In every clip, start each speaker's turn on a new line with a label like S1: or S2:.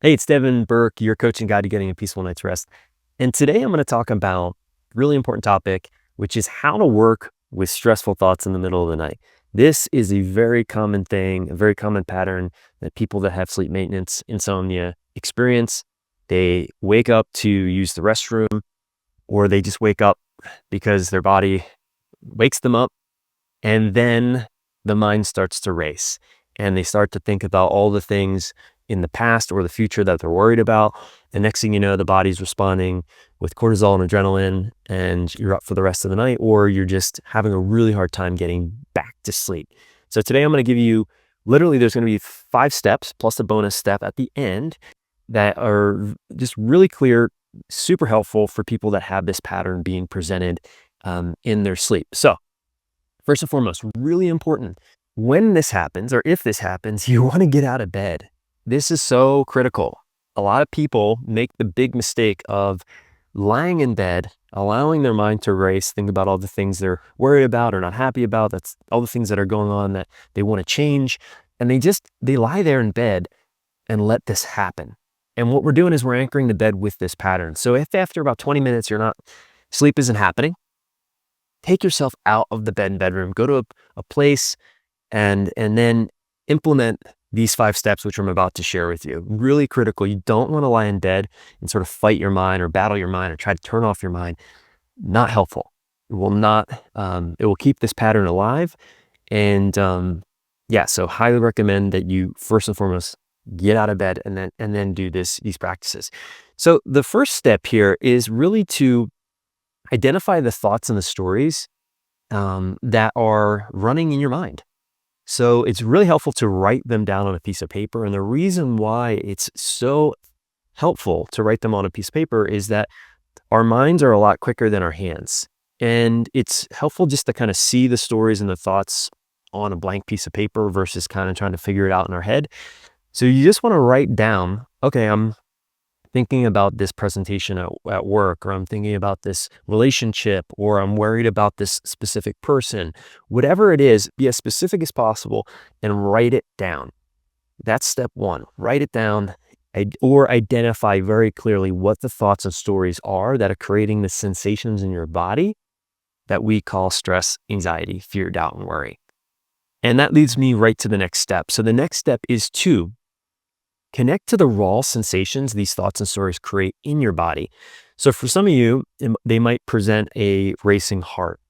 S1: Hey, it's Devin Burke, your coaching guide to getting a peaceful night's rest. And today I'm going to talk about a really important topic, which is how to work with stressful thoughts in the middle of the night. This is a very common thing, a very common pattern that people that have sleep maintenance, insomnia experience. They wake up to use the restroom, or they just wake up because their body wakes them up, and then the mind starts to race and they start to think about all the things in the past or the future that they're worried about. The next thing you know, the body's responding with cortisol and adrenaline, and you're up for the rest of the night, or you're just having a really hard time getting back to sleep. So today I'm going to give you, literally there's going to be 5 steps plus a bonus step at the end that are just really clear, super helpful for people that have this pattern being presented in their sleep. So first and foremost, really important, when this happens, or if this happens, you want to get out of bed. This is so critical. A lot of people make the big mistake of lying in bed, allowing their mind to race, think about all the things they're worried about or not happy about. That's all the things that are going on that they want to change. And they lie there in bed and let this happen. And what we're doing is we're anchoring the bed with this pattern. So if after about 20 minutes, sleep isn't happening, take yourself out of the bedroom, go to a place and then implement these 5 steps, which I'm about to share with you. Really critical. You don't want to lie in bed and sort of fight your mind or battle your mind or try to turn off your mind. Not helpful. It will not, it will keep this pattern alive. And so highly recommend that you first and foremost get out of bed and then do these practices. So the first step here is really to identify the thoughts and the stories that are running in your mind. So it's really helpful to write them down on a piece of paper. And the reason why it's so helpful to write them on a piece of paper is that our minds are a lot quicker than our hands. And it's helpful just to kind of see the stories and the thoughts on a blank piece of paper versus kind of trying to figure it out in our head. So you just want to write down, okay, I'm thinking about this presentation at work, or I'm thinking about this relationship, or I'm worried about this specific person. Whatever it is, be as specific as possible and write it down. That's step 1. Write it down or identify very clearly what the thoughts and stories are that are creating the sensations in your body that we call stress, anxiety, fear, doubt, and worry. And that leads me right to the next step. So the next step is to connect to the raw sensations these thoughts and stories create in your body. So for some of you, they might present a racing heart,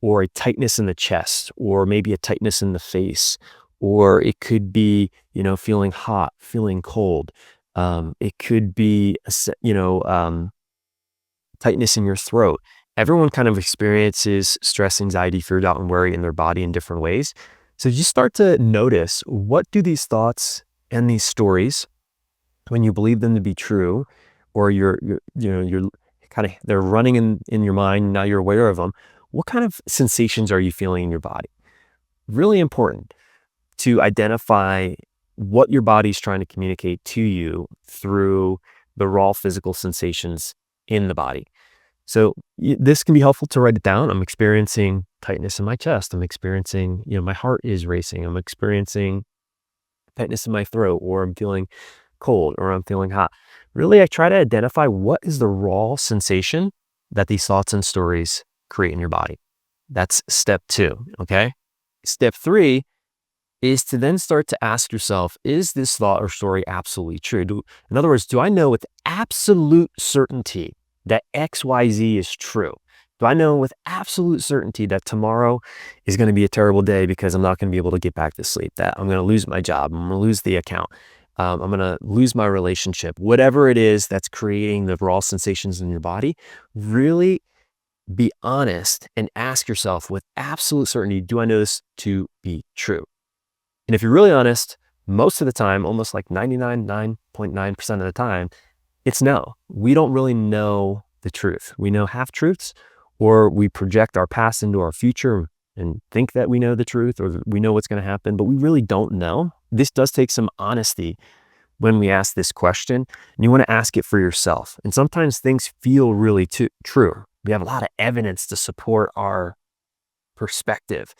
S1: or a tightness in the chest, or maybe a tightness in the face, or it could be, feeling hot, feeling cold. It could be, tightness in your throat. Everyone kind of experiences stress, anxiety, fear, doubt, and worry in their body in different ways. So you start to notice, what do these thoughts and these stories, when you believe them to be true, or they're running in your mind, now you're aware of them, what kind of sensations are you feeling in your body? Really important to identify what your body's trying to communicate to you through the raw physical sensations in the body. So this can be helpful to write it down. I'm experiencing tightness in my chest. I'm experiencing, my heart is racing. I'm experiencing tightness in my throat, or I'm feeling cold, or I'm feeling hot. Really, I try to identify what is the raw sensation that these thoughts and stories create in your body. That's step 2, okay? Step 3 is to then start to ask yourself, is this thought or story absolutely true? In other words, do I know with absolute certainty that XYZ is true? Do I know with absolute certainty that tomorrow is going to be a terrible day because I'm not going to be able to get back to sleep, that I'm going to lose my job, I'm going to lose the account, I'm going to lose my relationship, whatever it is that's creating the raw sensations in your body? Really be honest and ask yourself with absolute certainty, do I know this to be true? And if you're really honest, most of the time, almost like 99.9% of the time, it's no. We don't really know the truth. We know half-truths, or we project our past into our future and think that we know the truth, or we know what's going to happen, but we really don't know. This does take some honesty when we ask this question, and you want to ask it for yourself. And sometimes things feel really true. We have a lot of evidence to support our perspective.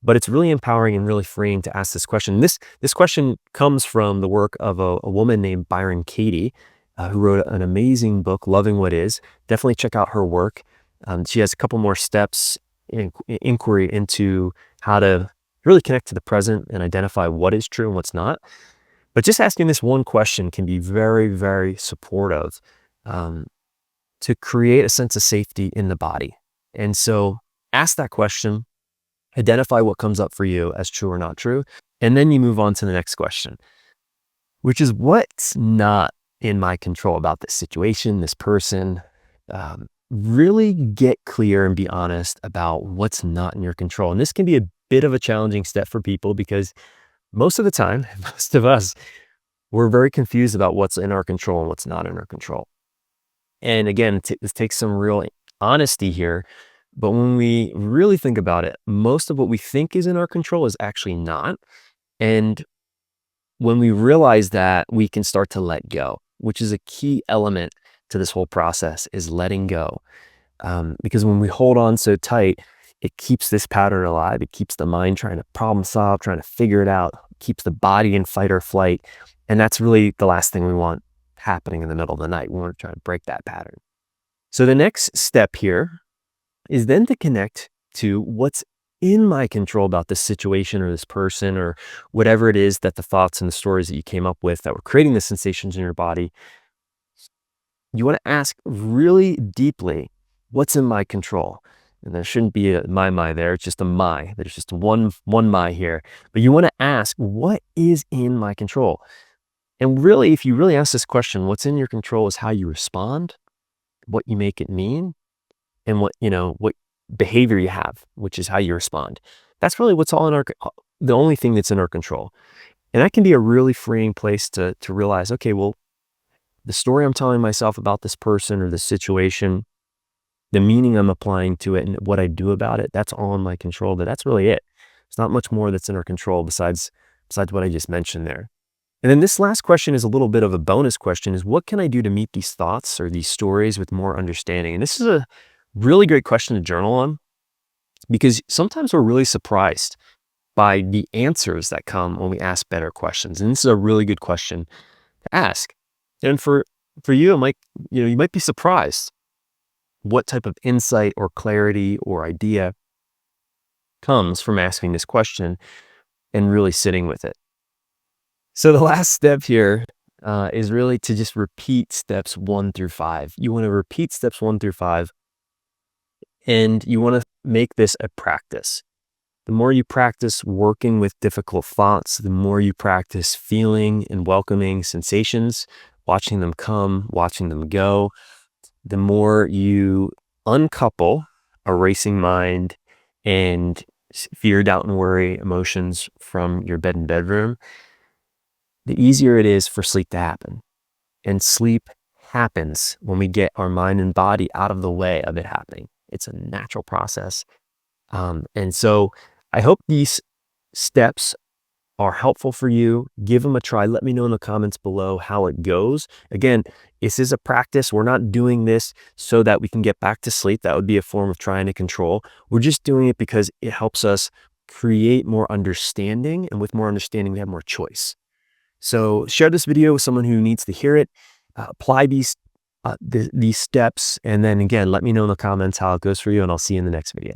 S1: But it's really empowering and really freeing to ask this question. This question comes from the work of a woman named Byron Katie, who wrote an amazing book, Loving What Is. Definitely check out her work. She has a couple more steps in inquiry into how to really connect to the present and identify what is true and what's not. But just asking this one question can be very, very supportive to create a sense of safety in the body. And so ask that question, identify what comes up for you as true or not true, and then you move on to the next question, which is what's not in my control about this situation, this person. Really get clear and be honest about what's not in your control. And this can be a bit of a challenging step for people because most of the time, most of us, we're very confused about what's in our control and what's not in our control. And again, this takes some real honesty here. But when we really think about it, most of what we think is in our control is actually not. And when we realize that, we can start to let go, which is a key element to this whole process, is letting go. Because when we hold on so tight, it keeps this pattern alive. It keeps the mind trying to problem solve, trying to figure it out, keeps the body in fight or flight. And that's really the last thing we want happening in the middle of the night. We want to try to break that pattern. So the next step here is then to connect to what's in my control about this situation or this person or whatever it is that the thoughts and the stories that you came up with that were creating the sensations in your body. You want to ask really deeply, what's in my control? And there shouldn't be a my there. It's just a my. There's just one my here. But you want to ask, what is in my control? And really, if you really ask this question, what's in your control is how you respond, what you make it mean, and what behavior you have, which is how you respond. That's really what's all in the only thing that's in our control. And that can be a really freeing place to realize, okay, well, the story I'm telling myself about this person or this situation, the meaning I'm applying to it and what I do about it, that's all in my control, but that's really it. There's not much more that's in our control besides what I just mentioned there. And then this last question is a little bit of a bonus question, is what can I do to meet these thoughts or these stories with more understanding? And this is a really great question to journal on, because sometimes we're really surprised by the answers that come when we ask better questions. And this is a really good question to ask. And for you, it might, you might be surprised what type of insight or clarity or idea comes from asking this question and really sitting with it. So the last step here is really to just repeat steps 1 through 5. You want to repeat steps 1 through 5, and you want to make this a practice. The more you practice working with difficult thoughts, the more you practice feeling and welcoming sensations, watching them come, watching them go, the more you uncouple a racing mind and fear, doubt, and worry emotions from your bed and bedroom, the easier it is for sleep to happen. And sleep happens when we get our mind and body out of the way of it happening. It's a natural process. And so I hope these steps are helpful for you. Give them a try. Let me know in the comments below how it goes. Again, this is a practice. We're not doing this so that we can get back to sleep. That would be a form of trying to control. We're just doing it because it helps us create more understanding. And with more understanding, we have more choice. So share this video with someone who needs to hear it. Apply these steps. And then again, let me know in the comments how it goes for you, and I'll see you in the next video.